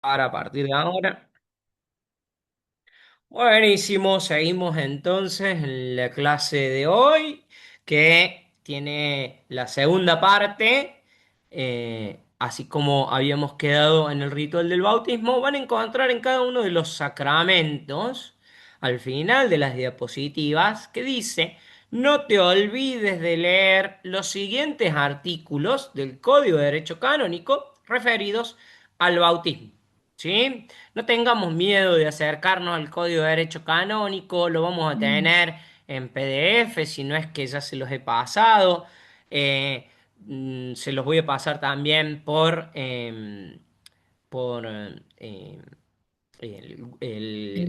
Para a partir de ahora. Buenísimo, seguimos entonces en la clase de hoy que tiene la segunda parte, así como habíamos quedado en el ritual del bautismo, van a encontrar en cada uno de los sacramentos, al final de las diapositivas, que dice, no te olvides de leer los siguientes artículos del Código de Derecho Canónico referidos al bautismo. ¿Sí? No tengamos miedo de acercarnos al Código de Derecho Canónico, lo vamos a Mm. tener en PDF, si no es que ya se los he pasado. Eh, Se los voy a pasar también por El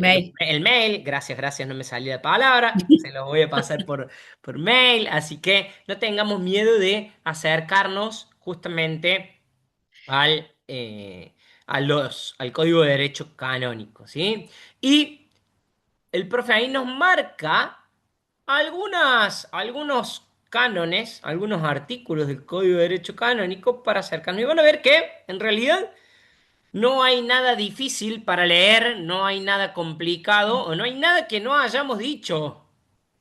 mail. el mail. Gracias, gracias, no me salía la palabra. Se los voy a pasar por mail, así que no tengamos miedo de acercarnos justamente al Código de Derecho Canónico, ¿sí? Y el profe ahí nos marca algunos cánones, algunos artículos del Código de Derecho Canónico para acercarnos. Y van a ver que, en realidad, no hay nada difícil para leer, no hay nada complicado o no hay nada que no hayamos dicho.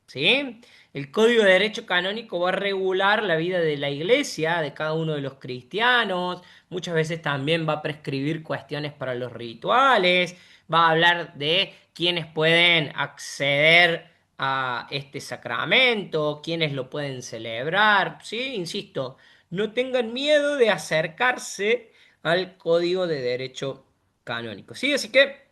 ¿Sí? El Código de Derecho Canónico va a regular la vida de la iglesia, de cada uno de los cristianos, muchas veces también va a prescribir cuestiones para los rituales, va a hablar de quiénes pueden acceder a este sacramento, quiénes lo pueden celebrar, ¿sí? Insisto, no tengan miedo de acercarse al Código de Derecho Canónico, ¿sí? Así que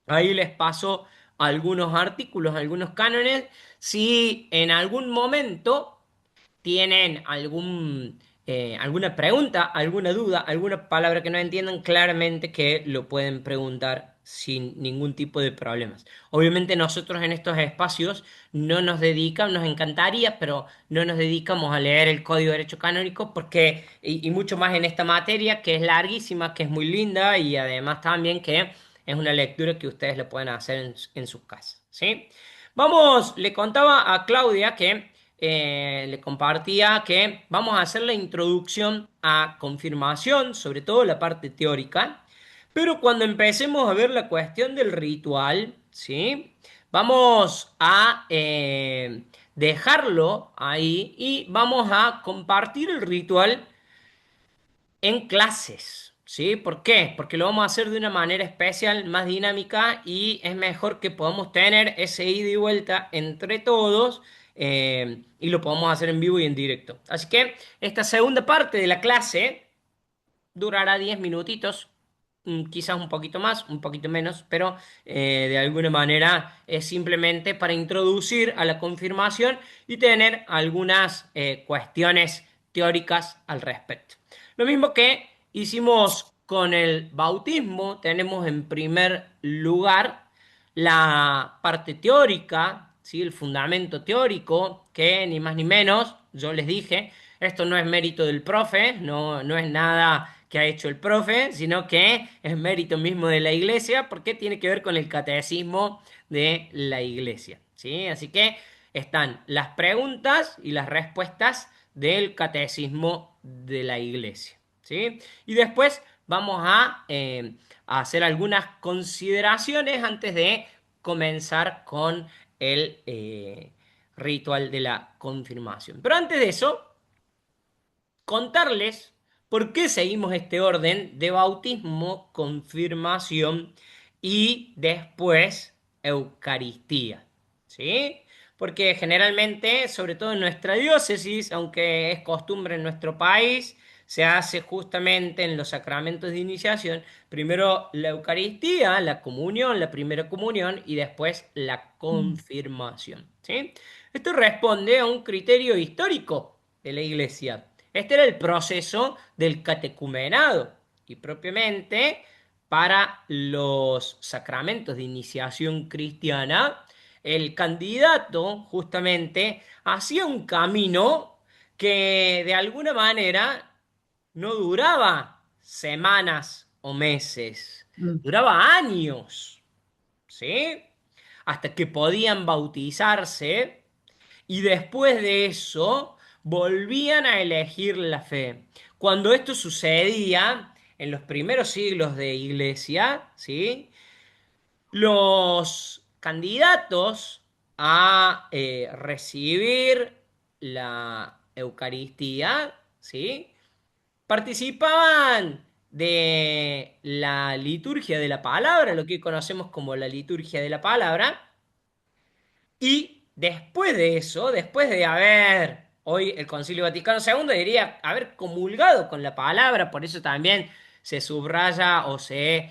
ahí les paso algunos artículos, algunos cánones. Si en algún momento tienen alguna pregunta, alguna duda, alguna palabra que no entiendan, claramente que lo pueden preguntar sin ningún tipo de problemas. Obviamente nosotros en estos espacios no nos dedicamos, nos encantaría, pero no nos dedicamos a leer el Código de Derecho Canónico porque, y mucho más en esta materia, que es larguísima, que es muy linda y además también que es una lectura que ustedes le pueden hacer en sus casas, ¿sí? Vamos, le contaba a Claudia que le compartía que vamos a hacer la introducción a confirmación, sobre todo la parte teórica, pero cuando empecemos a ver la cuestión del ritual, ¿sí? Vamos a dejarlo ahí y vamos a compartir el ritual en clases, ¿sí? ¿Por qué? Porque lo vamos a hacer de una manera especial, más dinámica y es mejor que podamos tener ese ida y vuelta entre todos y lo podamos hacer en vivo y en directo. Así que esta segunda parte de la clase durará 10 minutitos, quizás un poquito más, un poquito menos, pero de alguna manera es simplemente para introducir a la confirmación y tener algunas cuestiones teóricas al respecto. Lo mismo que hicimos con el bautismo, tenemos en primer lugar la parte teórica, ¿sí? El fundamento teórico, que ni más ni menos, yo les dije, esto no es mérito del profe, no es nada que ha hecho el profe, sino que es mérito mismo de la iglesia, porque tiene que ver con el catecismo de la iglesia, ¿sí? Así que están las preguntas y las respuestas del catecismo de la iglesia, ¿sí? Y después vamos a hacer algunas consideraciones antes de comenzar con el ritual de la confirmación. Pero antes de eso, contarles por qué seguimos este orden de bautismo, confirmación y después Eucaristía. ¿Sí? Porque generalmente, sobre todo en nuestra diócesis, aunque es costumbre en nuestro país, se hace justamente en los sacramentos de iniciación, primero la Eucaristía, la comunión, la primera comunión y después la Mm. confirmación. ¿Sí? Esto responde a un criterio histórico de la Iglesia. Este era el proceso del catecumenado y propiamente para los sacramentos de iniciación cristiana, el candidato justamente hacía un camino que de alguna manera no duraba semanas o meses, Mm. duraba años, ¿sí? Hasta que podían bautizarse y después de eso volvían a elegir la fe. Cuando esto sucedía, en los primeros siglos de iglesia, ¿sí? Los candidatos a recibir la Eucaristía, ¿sí? Participaban de la liturgia de la palabra, lo que conocemos como la liturgia de la palabra, y después de eso, después de haber, hoy el Concilio Vaticano II diría haber comulgado con la palabra, por eso también se subraya o se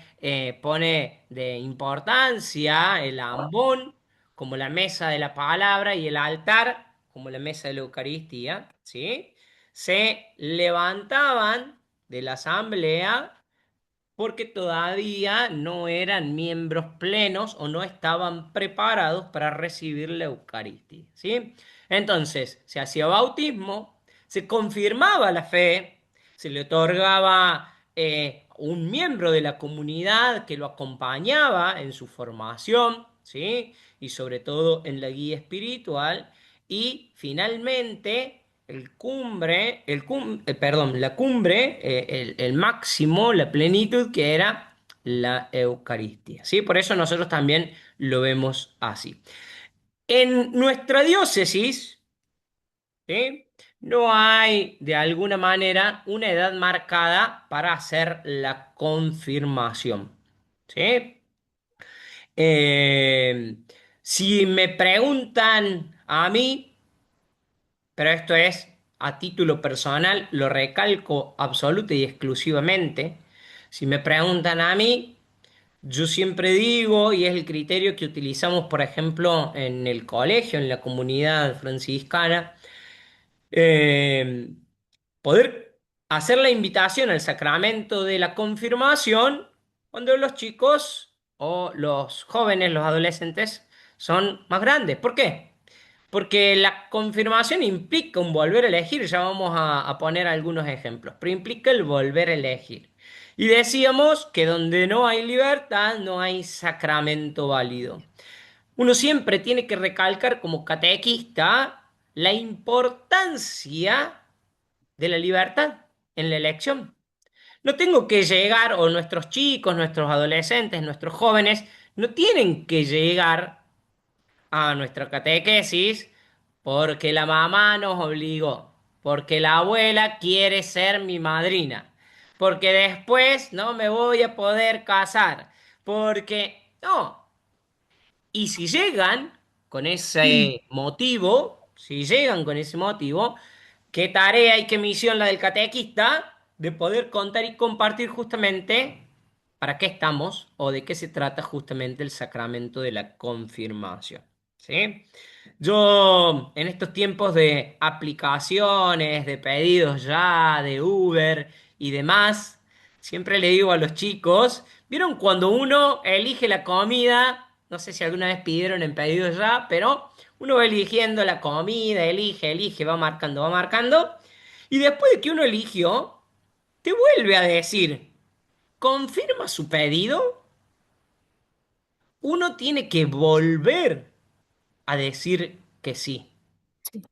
pone de importancia el ambón como la mesa de la palabra y el altar como la mesa de la Eucaristía, ¿sí? Se levantaban de la asamblea porque todavía no eran miembros plenos o no estaban preparados para recibir la Eucaristía, ¿sí? Entonces, se hacía bautismo, se confirmaba la fe, se le otorgaba un miembro de la comunidad que lo acompañaba en su formación, ¿sí? Y sobre todo en la guía espiritual, y finalmente perdón, la cumbre, el máximo, la plenitud que era la Eucaristía, ¿sí? Por eso nosotros también lo vemos así. En nuestra diócesis, ¿sí? No hay de alguna manera una edad marcada para hacer la confirmación, ¿sí? Eh, si me preguntan a mí, pero esto es a título personal, lo recalco absoluta y exclusivamente. Si me preguntan a mí, yo siempre digo, y es el criterio que utilizamos, por ejemplo, en el colegio, en la comunidad franciscana, eh, poder hacer la invitación al sacramento de la confirmación cuando los chicos o los jóvenes, los adolescentes, son más grandes. ¿Por qué? Porque la confirmación implica un volver a elegir, ya vamos a poner algunos ejemplos, pero implica el volver a elegir. Y decíamos que donde no hay libertad, no hay sacramento válido. Uno siempre tiene que recalcar como catequista la importancia de la libertad en la elección. No tengo que llegar, o nuestros chicos, nuestros adolescentes, nuestros jóvenes, no tienen que llegar a nuestra catequesis porque la mamá nos obligó, porque la abuela quiere ser mi madrina, porque después no me voy a poder casar, porque no. Y si llegan con ese motivo, si llegan con ese motivo, ¿qué tarea y qué misión la del catequista de poder contar y compartir justamente para qué estamos o de qué se trata justamente el sacramento de la confirmación? ¿Sí? Yo en estos tiempos de aplicaciones, de pedidos ya, de Uber y demás, siempre le digo a los chicos, ¿vieron cuando uno elige la comida? No sé si alguna vez pidieron en pedidos ya, pero uno va eligiendo la comida, elige, va marcando, y después de que uno eligió, te vuelve a decir, confirma su pedido, uno tiene que volver a decir que sí. Sí.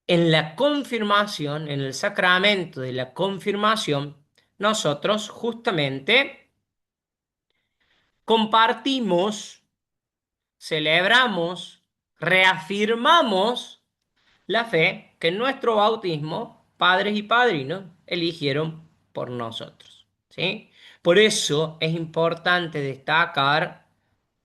En la confirmación, en el sacramento de la confirmación, nosotros justamente compartimos, celebramos, reafirmamos la fe que en nuestro bautismo padres y padrinos eligieron por nosotros, ¿sí? Por eso es importante destacar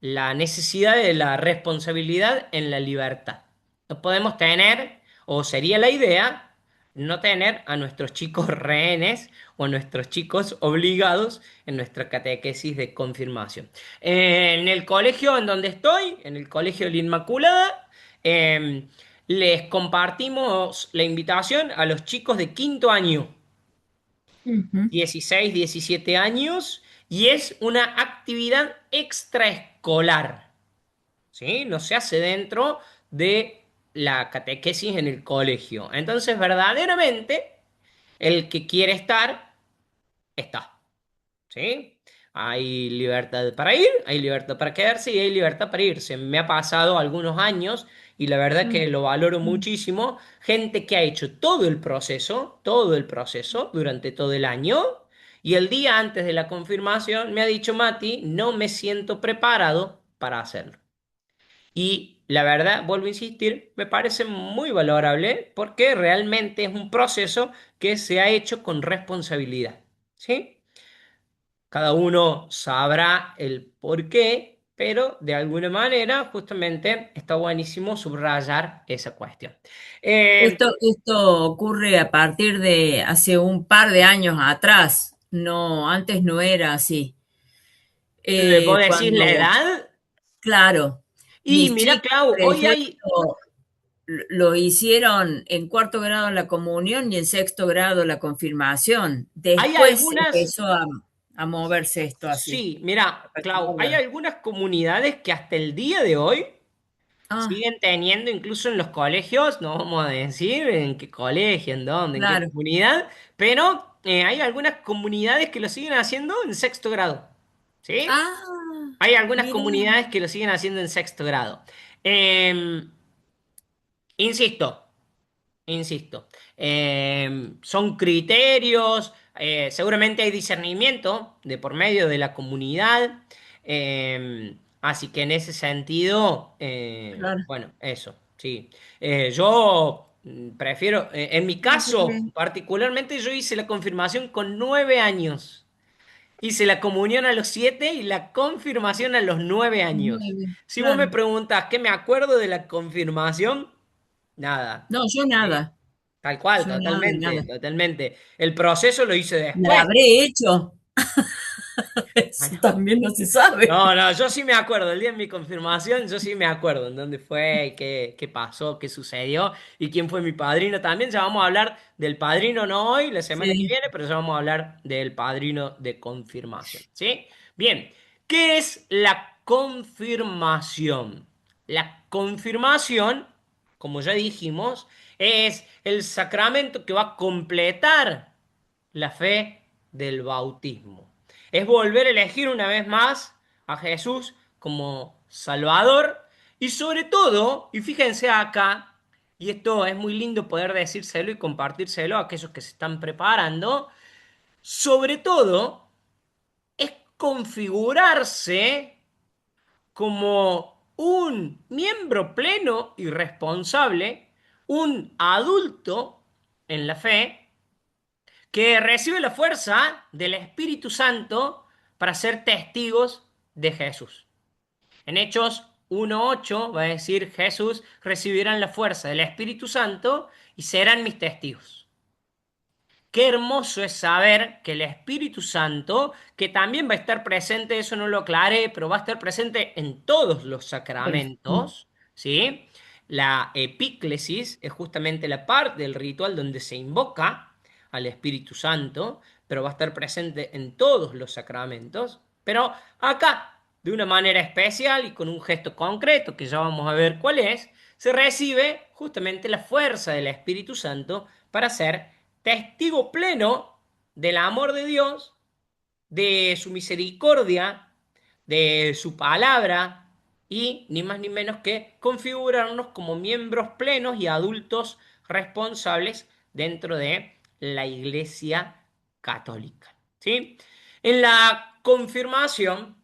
la necesidad de la responsabilidad en la libertad. No podemos tener, o sería la idea, no tener a nuestros chicos rehenes o a nuestros chicos obligados en nuestra catequesis de confirmación. En el colegio en donde estoy, en el Colegio de la Inmaculada, eh, les compartimos la invitación a los chicos de quinto año, Ujú. 16, 17 años, y es una actividad extraescolar, ¿sí? No se hace dentro de la catequesis en el colegio. Entonces, verdaderamente, el que quiere estar, está. ¿Sí? Hay libertad para ir, hay libertad para quedarse y hay libertad para irse. Me ha pasado algunos años y la verdad Mm. que lo valoro muchísimo. Gente que ha hecho todo el proceso durante todo el año Y el día antes de la confirmación me ha dicho Mati, no me siento preparado para hacerlo. Y la verdad, vuelvo a insistir, me parece muy valorable porque realmente es un proceso que se ha hecho con responsabilidad. ¿Sí? Cada uno sabrá el por qué, pero de alguna manera justamente está buenísimo subrayar esa cuestión. Eh, Esto ocurre a partir de hace un par de años atrás. No, antes no era así. ¿Vos decís la Cuando, edad? claro, Y mis mira, chicos, Clau, por hoy hay, ejemplo, lo hicieron en cuarto grado la comunión y en sexto grado la confirmación. hay Después algunas, empezó a moverse esto así. sí, mira, Clau, hay algunas comunidades que hasta el día de hoy Ah, siguen teniendo, incluso en los colegios, no vamos a decir en qué colegio, en dónde, en qué claro. comunidad, pero hay algunas comunidades que lo siguen haciendo en sexto grado. ¿Sí? Ah, Hay algunas mira, comunidades que lo siguen haciendo en sexto grado. Eh, insisto, insisto, son criterios, seguramente hay discernimiento de por medio de la comunidad, así que en ese sentido, claro. bueno, eso, sí. Yo prefiero, en mi Ah, qué caso bien. particularmente, yo hice la confirmación con 9 años. Hice la comunión a los 7 y la confirmación a los 9 años. Nueve, Si vos me claro. preguntás qué me acuerdo de la confirmación, nada. No, yo Eh, nada. Tal cual, Yo nada, totalmente, nada. totalmente. El proceso lo hice ¿La después. habré hecho? Eso también no se sabe. No, no, yo sí me acuerdo, el día de mi confirmación, yo sí me acuerdo en dónde fue, y qué pasó, qué sucedió y quién fue mi padrino también. Ya vamos a hablar del padrino, no hoy, la semana que Sí, viene, pero ya vamos a hablar del padrino de confirmación, ¿sí? Bien, ¿qué es la confirmación? La confirmación, como ya dijimos, es el sacramento que va a completar la fe del bautismo. Es volver a elegir una vez más a Jesús como Salvador y sobre todo, y fíjense acá, y esto es muy lindo poder decírselo y compartírselo a aquellos que se están preparando, sobre todo es configurarse como un miembro pleno y responsable, un adulto en la fe, que recibe la fuerza del Espíritu Santo para ser testigos de Jesús. En Hechos 1:8 va a decir, Jesús recibirán la fuerza del Espíritu Santo y serán mis testigos. Qué hermoso es saber que el Espíritu Santo, que también va a estar presente, eso no lo aclaré, pero va a estar presente en todos los perfecto. sacramentos, ¿sí? La epíclesis es justamente la parte del ritual donde se invoca al Espíritu Santo, pero va a estar presente en todos los sacramentos. Pero acá, de una manera especial y con un gesto concreto, que ya vamos a ver cuál es, se recibe justamente la fuerza del Espíritu Santo para ser testigo pleno del amor de Dios, de su misericordia, de su palabra y ni más ni menos que configurarnos como miembros plenos y adultos responsables dentro de la Iglesia Católica. ¿Sí? En la confirmación,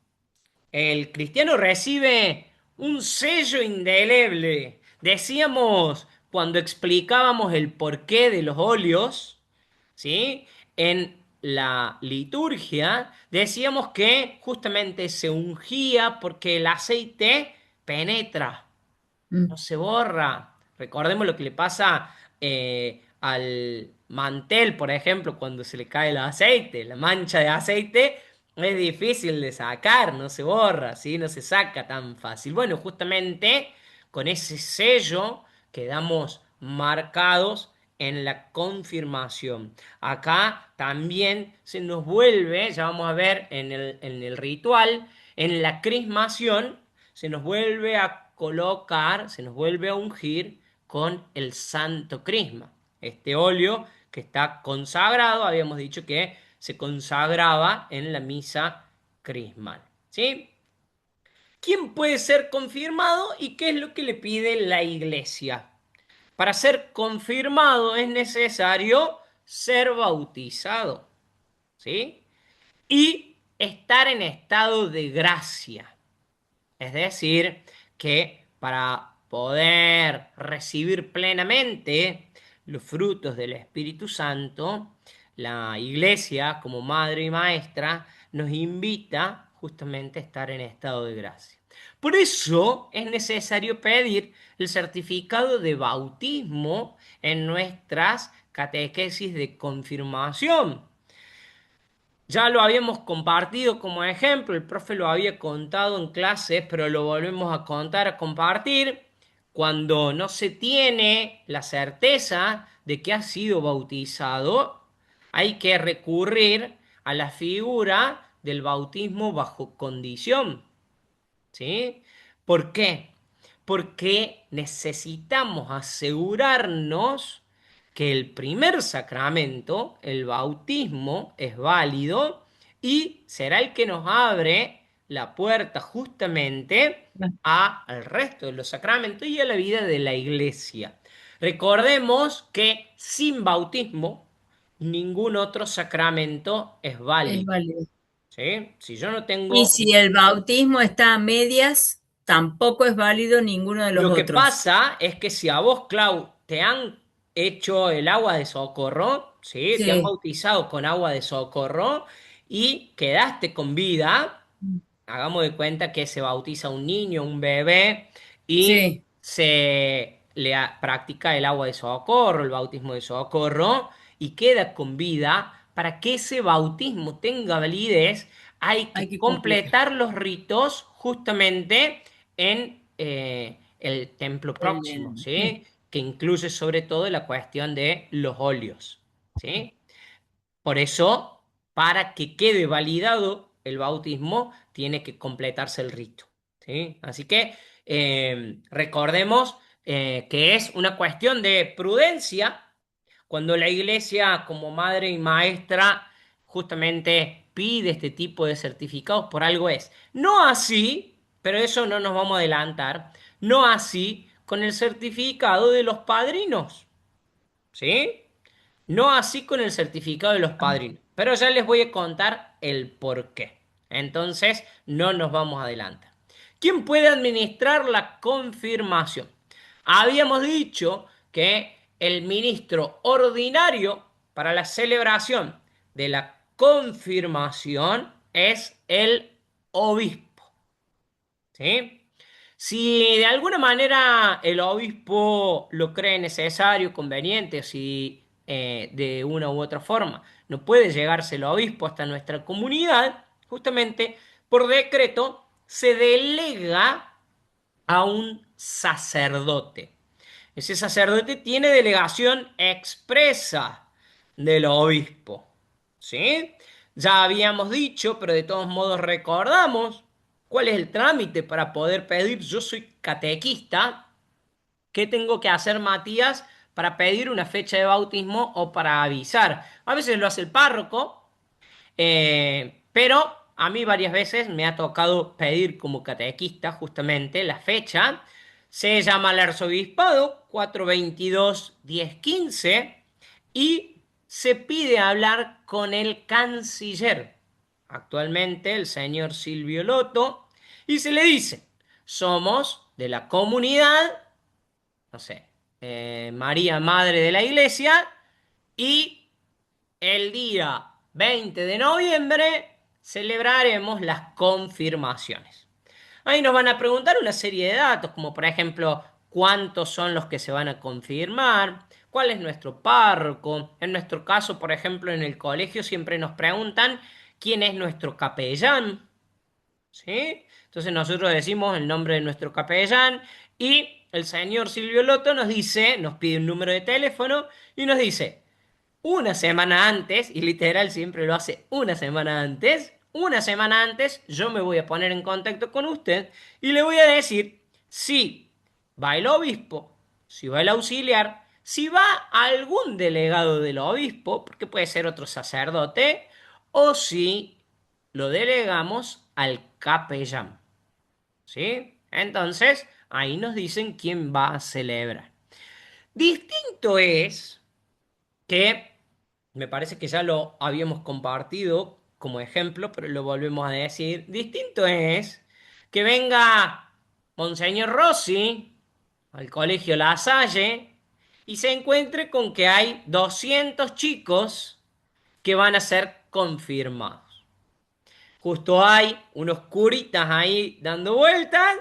el cristiano recibe un sello indeleble. Decíamos cuando explicábamos el porqué de los óleos, ¿sí? En la liturgia decíamos que justamente se ungía porque el aceite penetra, no Mm, se borra. Recordemos lo que le pasa al mantel, por ejemplo, cuando se le cae el aceite. La mancha de aceite es difícil de sacar, no se borra, ¿sí? No se saca tan fácil. Bueno, justamente con ese sello quedamos marcados en la confirmación. Acá también se nos vuelve, ya vamos a ver en el ritual, en la crismación se nos vuelve a colocar, se nos vuelve a ungir con el Santo Crisma. Este óleo que está consagrado, habíamos dicho que se consagraba en la misa crismal. ¿Sí? ¿Quién puede ser confirmado y qué es lo que le pide la iglesia? Para ser confirmado es necesario ser bautizado. ¿Sí? y estar en estado de gracia. Es decir, que para poder recibir plenamente los frutos del Espíritu Santo, la Iglesia, como madre y maestra, nos invita justamente a estar en estado de gracia. Por eso es necesario pedir el certificado de bautismo en nuestras catequesis de confirmación. Ya lo habíamos compartido como ejemplo, el profe lo había contado en clases, pero lo volvemos a contar, a compartir. Cuando no se tiene la certeza de que ha sido bautizado, hay que recurrir a la figura del bautismo bajo condición. ¿Sí? ¿Por qué? Porque necesitamos asegurarnos que el primer sacramento, el bautismo, es válido y será el que nos abre la puerta justamente al resto de los sacramentos y a la vida de la iglesia. Recordemos que sin bautismo ningún otro sacramento es Es válido. válido. ¿Sí? Si yo no Y tengo. si el bautismo está a medias, tampoco es válido ninguno de los Lo que otros. pasa es que si a vos, Clau, te han hecho el agua de socorro, ¿sí? Te han Sí, bautizado con agua de socorro y quedaste con vida, hagamos de cuenta que se bautiza un niño, un bebé, y sí, practica el agua de socorro, el bautismo de socorro, y queda con vida. Para que ese bautismo tenga validez, hay hay que que completar completar los ritos justamente en el templo próximo, sí, ¿sí? Que incluye sobre todo la cuestión de los óleos, ¿sí? Por eso, para que quede validado el bautismo, tiene que completarse el rito, ¿sí? Así que recordemos que es una cuestión de prudencia cuando la iglesia, como madre y maestra, justamente pide este tipo de certificados, por algo es. No así, pero eso no nos vamos a adelantar, no así con el certificado de los padrinos, ¿sí? No así con el certificado de los padrinos, pero ya les voy a contar el por qué. Entonces, no nos vamos a adelantar. ¿Quién puede administrar la confirmación? Habíamos dicho que el ministro ordinario para la celebración de la confirmación es el obispo. ¿Sí? Si de alguna manera el obispo lo cree necesario, conveniente, si de una u otra forma no puede llegarse el obispo hasta nuestra comunidad, justamente por decreto se delega a un sacerdote. Ese sacerdote tiene delegación expresa del obispo. ¿Sí? Ya habíamos dicho, pero de todos modos recordamos cuál es el trámite para poder pedir. Yo soy catequista. ¿Qué tengo que hacer, Matías, para pedir una fecha de bautismo o para avisar? A veces lo hace el párroco, pero a mí varias veces me ha tocado pedir como catequista justamente la fecha. Se llama al arzobispado 422-1015 y se pide hablar con el canciller, actualmente el señor Silvio Loto, y se le dice, somos de la comunidad, no sé, María Madre de la Iglesia, y el día 20 de noviembre celebraremos las confirmaciones. Ahí nos van a preguntar una serie de datos, como por ejemplo, cuántos son los que se van a confirmar, cuál es nuestro párroco. En nuestro caso, por ejemplo, en el colegio siempre nos preguntan quién es nuestro capellán, ¿sí? Entonces nosotros decimos el nombre de nuestro capellán y el señor Silvio Loto nos dice, nos pide un número de teléfono y nos dice, una semana antes, y literal siempre lo hace una semana antes yo me voy a poner en contacto con usted y le voy a decir si va el obispo, si va el auxiliar, si va algún delegado del obispo, porque puede ser otro sacerdote, o si lo delegamos al capellán. ¿Sí? Entonces, ahí nos dicen quién va a celebrar. Distinto es que me parece que ya lo habíamos compartido como ejemplo, pero lo volvemos a decir. Distinto es que venga Monseñor Rossi al colegio La Salle y se encuentre con que hay 200 chicos que van a ser confirmados. Justo hay unos curitas ahí dando vueltas,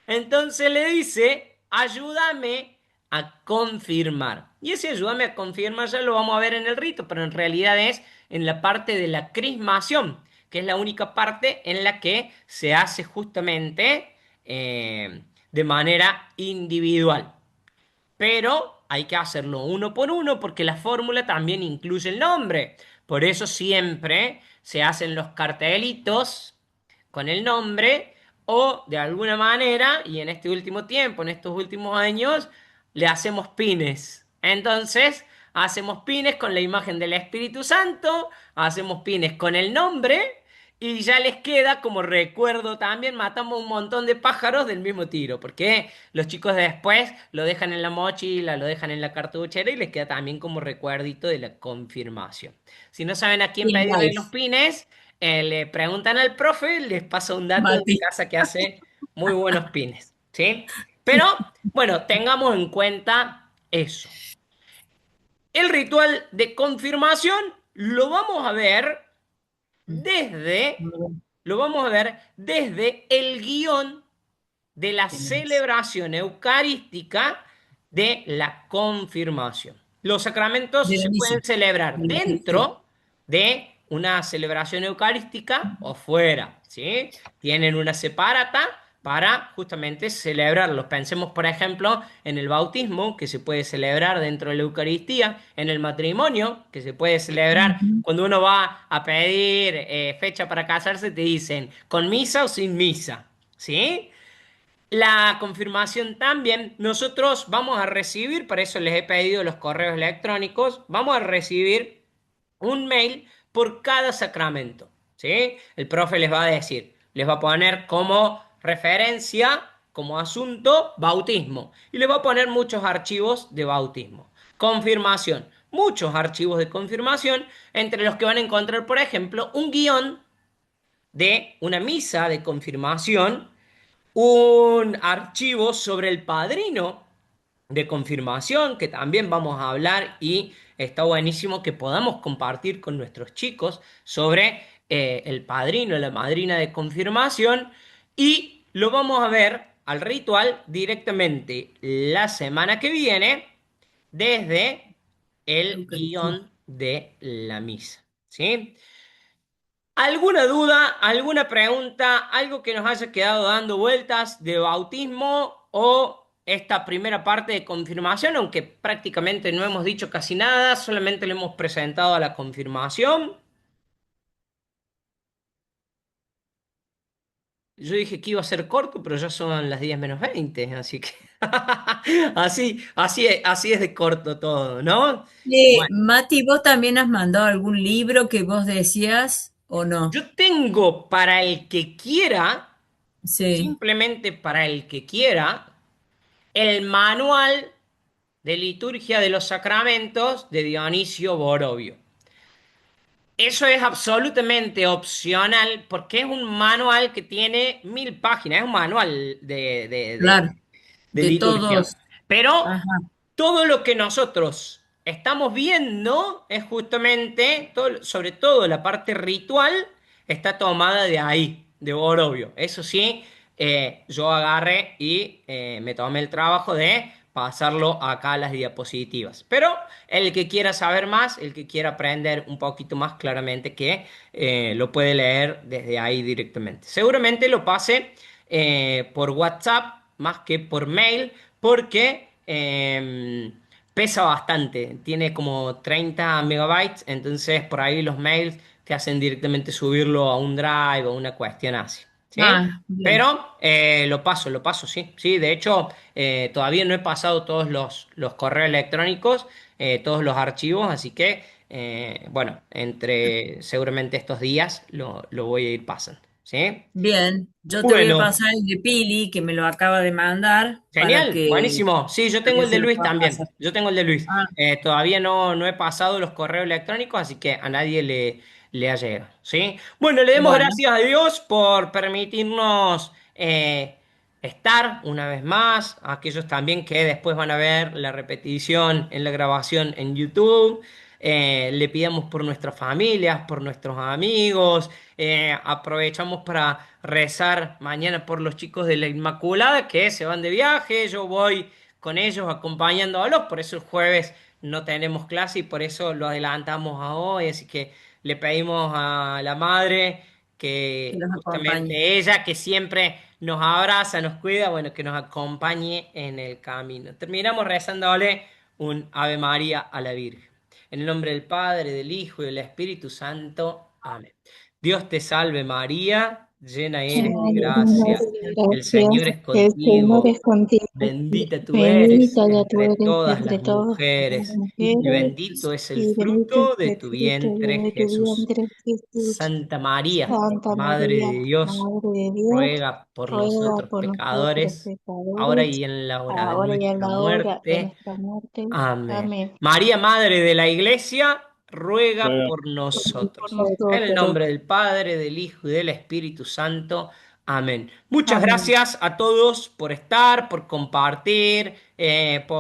entonces le dice, ayúdame a confirmar. Y ese ayúdame a confirmar ya lo vamos a ver en el rito, pero en realidad es en la parte de la crismación, que es la única parte en la que se hace justamente de manera individual. Pero hay que hacerlo uno por uno porque la fórmula también incluye el nombre. Por eso siempre se hacen los cartelitos con el nombre o de alguna manera, y en este último tiempo, en estos últimos años, le hacemos pines. Entonces, hacemos pines con la imagen del Espíritu Santo, hacemos pines con el nombre y ya les queda como recuerdo también, matamos un montón de pájaros del mismo tiro, porque los chicos después lo dejan en la mochila, lo dejan en la cartuchera y les queda también como recuerdito de la confirmación. Si no saben a quién Bien, pedirle los nice, pines, le preguntan al profe, les pasa un dato de una Mati. casa que hace muy buenos pines, ¿sí? Pero bueno, tengamos en cuenta eso. El ritual de confirmación lo vamos a ver desde, lo vamos a ver desde el guión de la Tenés. celebración eucarística de la confirmación. Los De sacramentos la se misa. pueden celebrar De la Eucaristía. dentro de una celebración eucarística o fuera, ¿sí? Tienen una separata para justamente celebrarlos. Pensemos, por ejemplo, en el bautismo, que se puede celebrar dentro de la Eucaristía, en el matrimonio, que se puede celebrar Ujú. cuando uno va a pedir fecha para casarse, te dicen, ¿con misa o sin misa? ¿Sí? La confirmación también, nosotros vamos a recibir, por eso les he pedido los correos electrónicos, vamos a recibir un mail por cada sacramento, ¿sí? El profe les va a decir, les va a poner como referencia, como asunto, bautismo, y les va a poner muchos archivos de bautismo. Confirmación, muchos archivos de confirmación, entre los que van a encontrar, por ejemplo, un guión de una misa de confirmación, un archivo sobre el padrino de confirmación que también vamos a hablar y está buenísimo que podamos compartir con nuestros chicos sobre el padrino, la madrina de confirmación y lo vamos a ver al ritual directamente la semana que viene desde el Eucaristía. guión de la misa, ¿sí? ¿Alguna duda, alguna pregunta, algo que nos haya quedado dando vueltas de bautismo o esta primera parte de confirmación, aunque prácticamente no hemos dicho casi nada, solamente le hemos presentado a la confirmación? Yo dije que iba a ser corto, pero ya son las 10 menos 20, así que así es de corto todo, ¿no? Bueno, Mati, ¿vos también has mandado algún libro que vos decías o no? yo tengo para el que quiera, Sí, simplemente para el que quiera, el manual de liturgia de los sacramentos de Dionisio Borovio. Eso es absolutamente opcional porque es un manual que tiene 1000 páginas, es un manual claro. de De liturgia. todos. Pero Ajá. todo lo que nosotros estamos viendo es justamente, sobre todo la parte ritual, está tomada de ahí, de Borovio. Eso sí, yo agarré y me tomé el trabajo de pasarlo acá a las diapositivas. Pero el que quiera saber más, el que quiera aprender un poquito más claramente, que lo puede leer desde ahí directamente. Seguramente lo pase por WhatsApp más que por mail, porque pesa bastante, tiene como 30 megabytes, entonces por ahí los mails te hacen directamente subirlo a un drive o una cuestión así, ¿sí? Ah, bien. Pero lo paso, sí, sí, de hecho todavía no he pasado todos los correos electrónicos, todos los archivos, así que bueno, entre seguramente estos días lo voy a ir pasando, ¿sí? Bien. Yo te voy a Bueno, pasar el de Pili, que me lo acaba de mandar, genial, buenísimo. Sí, yo para tengo que el de se lo Luis pueda pasar. también. Yo tengo el de Luis. Ah, Todavía no he pasado los correos electrónicos, así que a nadie le ha llegado, ¿sí? Bueno, le demos Bueno, gracias a Dios por permitirnos estar una vez más, a aquellos también que después van a ver la repetición en la grabación en YouTube. Le pidamos por nuestras familias, por nuestros amigos. Aprovechamos para rezar mañana por los chicos de la Inmaculada que se van de viaje. Yo voy con ellos acompañándolos, por eso el jueves no tenemos clase y por eso lo adelantamos a hoy. Así que le pedimos a la madre que que los acompañe. justamente ella, que siempre nos abraza, nos cuida, bueno, que nos acompañe en el camino. Terminamos rezándole un Ave María a la Virgen. En el nombre del Padre, del Hijo y del Espíritu Santo. Amén. Dios te salve María, llena eres de Llena eres de gracia, gracia, el Señor Gracias, es el Señor contigo, es contigo. bendita tú eres Bendita ya tú entre eres todas entre las todas las mujeres, y mujeres, bendito es el y bendito es fruto de el tu fruto vientre, de tu Jesús. vientre, Jesús. Santa María, Santa Madre María, de Dios, Madre de Dios, ruega por ruega nosotros por nosotros pecadores, ahora pecadores, y en la hora de ahora y en nuestra la hora de muerte. nuestra muerte. Amén. Amén. María, Madre de la Iglesia, ruega por Por nosotros. En el nosotros. nombre del Padre, del Hijo y del Espíritu Santo. Amén. Muchas Amén. gracias a todos por estar, por compartir, por